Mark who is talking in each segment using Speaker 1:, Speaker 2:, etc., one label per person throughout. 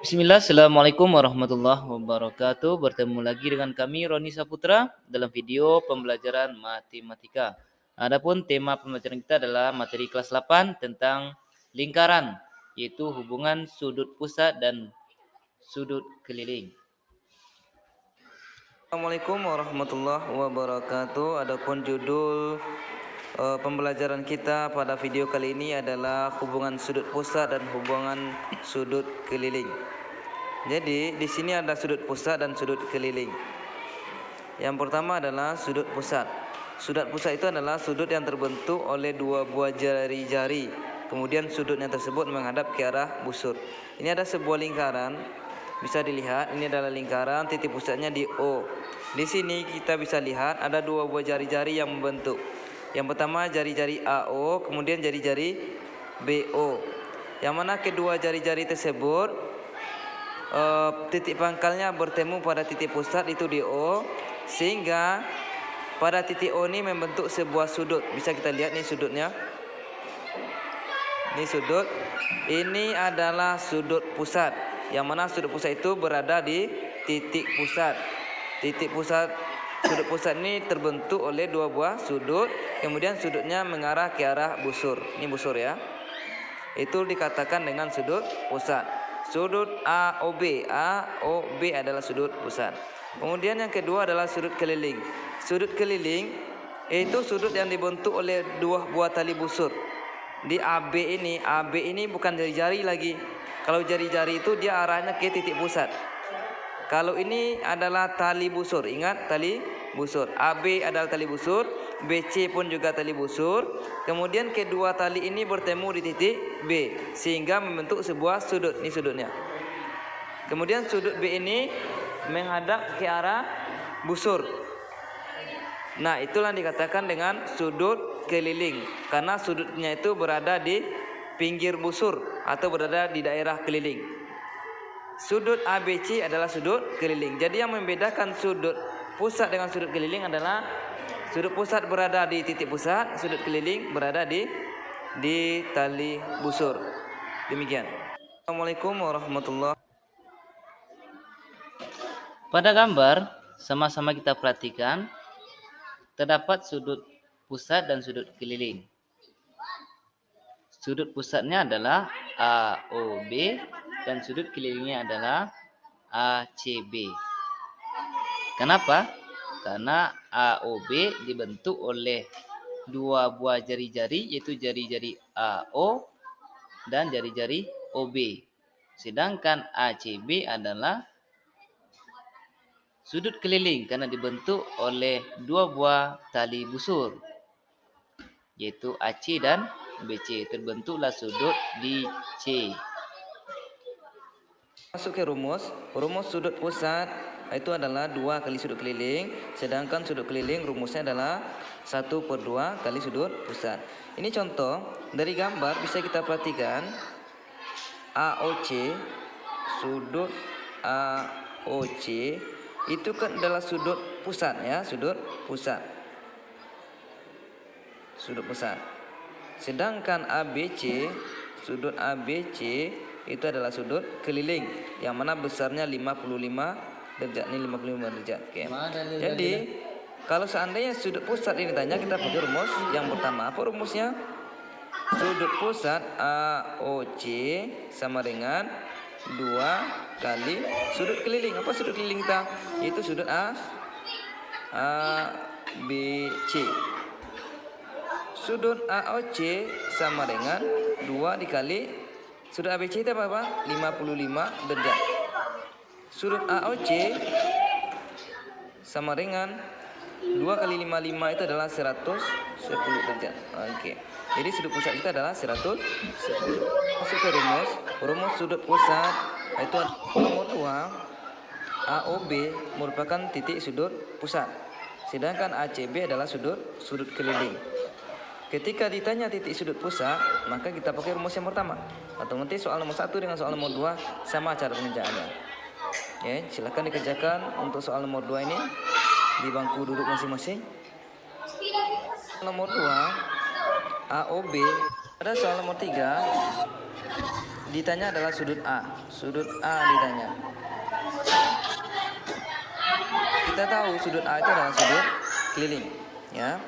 Speaker 1: Bismillah, Assalamualaikum warahmatullahi wabarakatuh. Bertemu lagi dengan kami Roni Saputra dalam video pembelajaran matematika. Adapun tema pembelajaran kita adalah materi kelas 8 tentang lingkaran, yaitu hubungan sudut pusat dan sudut keliling. Assalamualaikum warahmatullahi wabarakatuh. Adapun judul pembelajaran kita pada video kali ini adalah hubungan sudut pusat dan hubungan sudut keliling. Jadi di sini ada sudut pusat dan sudut keliling. Yang pertama adalah sudut pusat. Sudut pusat itu adalah sudut yang terbentuk oleh dua buah jari-jari. Kemudian sudutnya tersebut menghadap ke arah busur. Ini ada sebuah lingkaran. Bisa dilihat, ini adalah lingkaran, titik pusatnya di O. Di sini kita bisa lihat ada dua buah jari-jari yang membentuk. Yang pertama jari-jari AO, kemudian jari-jari BO. Yang mana kedua jari-jari tersebut titik pangkalnya bertemu pada titik pusat itu di O, sehingga pada titik O ini membentuk sebuah sudut. Bisa kita lihat nih sudutnya. Ini sudut. Ini adalah sudut pusat. Yang mana sudut pusat itu berada di titik pusat. Titik pusat sudut pusat ini terbentuk oleh dua buah sudut. Kemudian sudutnya mengarah ke arah busur. Ini busur ya. Itu dikatakan dengan sudut pusat. Sudut AOB. AOB adalah sudut pusat. Kemudian yang kedua adalah sudut keliling. Sudut keliling itu sudut yang dibentuk oleh dua buah tali busur. Di AB ini bukan jari-jari lagi. Kalau jari-jari itu dia arahnya ke titik pusat. Kalau ini adalah tali busur. Ingat, tali busur. AB adalah tali busur, BC pun juga tali busur. Kemudian kedua tali ini bertemu di titik B sehingga membentuk sebuah sudut. Ini sudutnya. Kemudian sudut B ini menghadap ke arah busur. Nah, itulah dikatakan dengan sudut keliling karena sudutnya itu berada di pinggir busur atau berada di daerah keliling. Sudut ABC adalah sudut keliling. Jadi yang membedakan sudut pusat dengan sudut keliling adalah sudut pusat berada di titik pusat, sudut keliling berada di tali busur. Demikian. Assalamualaikum warahmatullahi wabarakatuh. Pada gambar sama-sama kita perhatikan terdapat sudut pusat dan sudut keliling. Sudut pusatnya adalah AOB dan sudut kelilingnya adalah ACB. Kenapa? Karena AOB dibentuk oleh dua buah jari-jari, yaitu jari-jari AO dan jari-jari OB. Sedangkan ACB adalah sudut keliling karena dibentuk oleh dua buah tali busur, yaitu AC dan BC. Terbentuklah sudut di C. Masuk ke rumus. Rumus sudut pusat itu adalah 2 kali sudut keliling. Sedangkan sudut keliling rumusnya adalah 1/2 kali sudut pusat. Ini contoh dari gambar bisa kita perhatikan AOC. Sudut AOC itu kan adalah sudut pusat ya, sudut pusat. Sudut pusat. Sedangkan ABC, sudut ABC itu adalah sudut keliling yang mana besarnya 55 derajat. Ini 55 derajat. Oke. Jadi kalau seandainya sudut pusat ini ditanya, kita pakai rumus yang pertama. Apa rumusnya? Sudut pusat AOC sama dengan 2 kali sudut keliling. Apa sudut keliling kita? Yaitu sudut ABC. Sudut AOC sama dengan 2 dikali sudut ABC itu apa? 55 derajat. Sudut AOC sama dengan 2 kali 55 itu adalah 110 derajat. Oke. Jadi sudut pusat kita adalah 110. Masuk ke rumus. Rumus sudut pusat itu nomor 2. AOB merupakan titik sudut pusat. Sedangkan ACB adalah sudut keliling. Ketika ditanya titik sudut pusat, maka kita pakai rumus yang pertama. Atau nanti soal nomor 1 dengan soal nomor 2 sama cara pengerjaannya. Ya, silakan dikerjakan untuk soal nomor 2 ini di bangku duduk masing-masing. Nomor 2 AOB. Pada soal nomor 3 ditanya adalah sudut A. Sudut A ditanya. Kita tahu sudut A itu adalah sudut keliling, ya.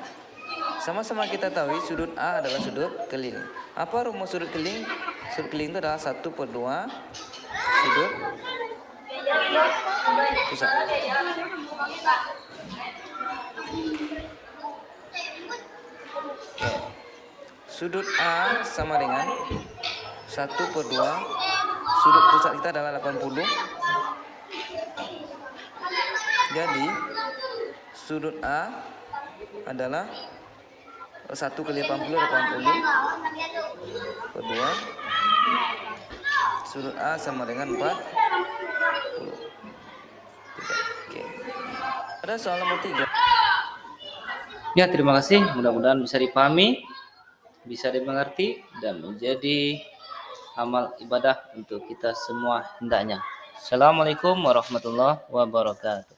Speaker 1: Sama-sama kita tahu sudut A adalah sudut keliling. Apa rumus sudut keliling? Sudut keliling itu adalah 1/2 sudut pusat. Oke. Sudut A sama dengan 1/2 sudut pusat kita adalah 80. Jadi sudut A adalah 1 kali 80 per 2. Sudut A sama dengan 40. Oke. Ada soal nomor 3.
Speaker 2: Ya, terima kasih. Mudah-mudahan bisa dipahami, bisa dimengerti, dan menjadi amal ibadah untuk kita semua hendaknya. Assalamualaikum warahmatullahi wabarakatuh.